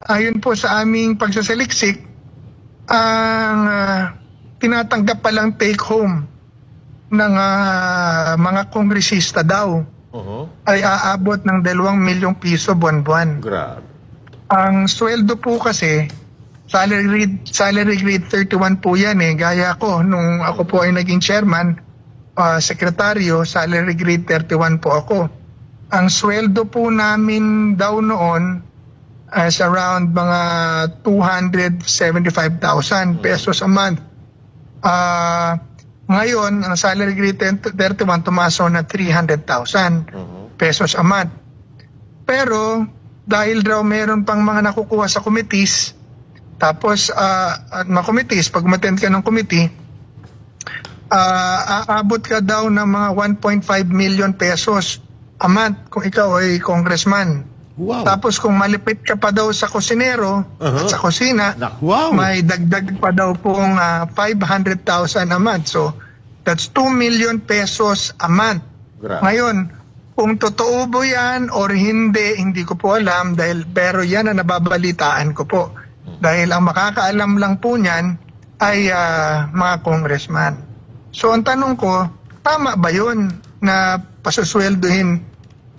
ayon po sa aming pagsasaliksik, ang tinatanggap palang take home ng mga kongresista daw ay aabot ng 2 milyong piso buwan-buwan. Grabe. Ang sweldo po kasi, salary grade 31 po yan eh. Gaya ko, nung ako po ay naging chairman, sekretaryo, salary grade 31 po ako. Ang sweldo po namin daw noon is around mga 275,000 pesos a month. Ngayon, ang salary grade 31 tumaso na 300,000 pesos a month. Pero, dahil daw meron pang mga nakukuha sa committees, tapos, mga committees, pag umattend ka ng committee, aabot ka daw ng mga 1.5 million pesos a month kung ikaw ay congressman. Wow. Tapos kung malipit ka pa daw sa kusinero at sa kusina, Wow. may dagdag pa daw pong 500,000 a month. So, that's 2 million pesos a month. Grabe. Ngayon, kung totoo ba yan or hindi ko po alam, pero yan ang nababalitaan ko po. Dahil ang makakaalam lang po niyan ay mga congressman. So ang tanong ko, tama ba yun na pasusweldohin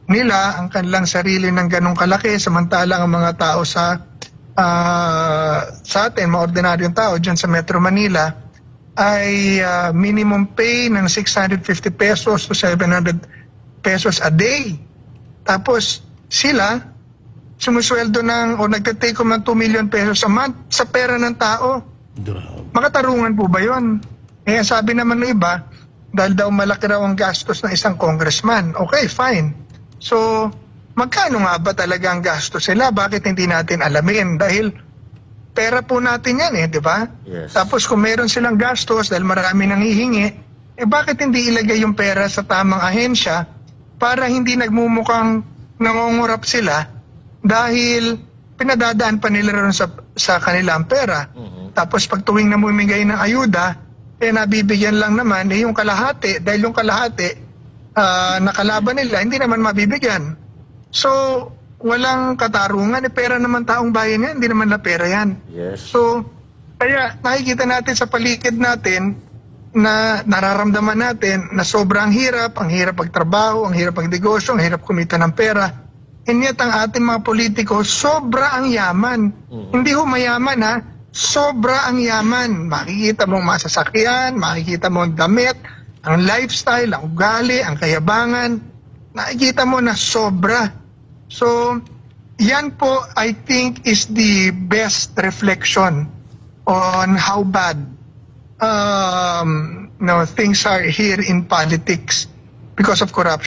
nila ang kanilang sarili ng ganong kalaki samantalang ang mga tao sa atin, mga ordinaryong tao dyan sa Metro Manila ay minimum pay ng 650 pesos to 700 pesos a day. Tapos sila sumusweldo o nagka-take home ng 2 million pesos a month sa pera ng tao. Makatarungan po ba yun? Eh, sabi naman ng iba, dahil daw malaki raw ang gastos ng isang congressman. Okay, fine. So, magkano nga ba talaga ang gastos nila? Bakit hindi natin alamin? Dahil pera po natin yan eh, di ba? Yes. Tapos kung meron silang gastos dahil marami nang hihingi, bakit hindi ilagay yung pera sa tamang ahensya para hindi nagmumukhang nangungurap sila dahil pinadadaan pa nila ron sa kanilang pera. Tapos pag tuwing namumigay ng ayuda, nabibigyan lang naman yung kalahati dahil yung kalahati na kalaban nila hindi naman mabibigyan. So, walang katarungan. Pera naman taong bayan yan, hindi naman na pera yan. Yes. So, kaya nakikita natin sa paligid natin na nararamdaman natin na sobrang hirap, ang hirap pagtrabaho, ang hirap pagnegosyo, ang hirap kumita ng pera. And yet ang ating mga politiko, sobra ang yaman. Hindi ho mayaman ha, sobra ang yaman. Makikita mong masasakyan, makikita mo ang damit, ang lifestyle, ang ugali, ang kayabangan. Nakikita mo na sobra. So, yan po I think is the best reflection on how bad things are here in politics because of corruption.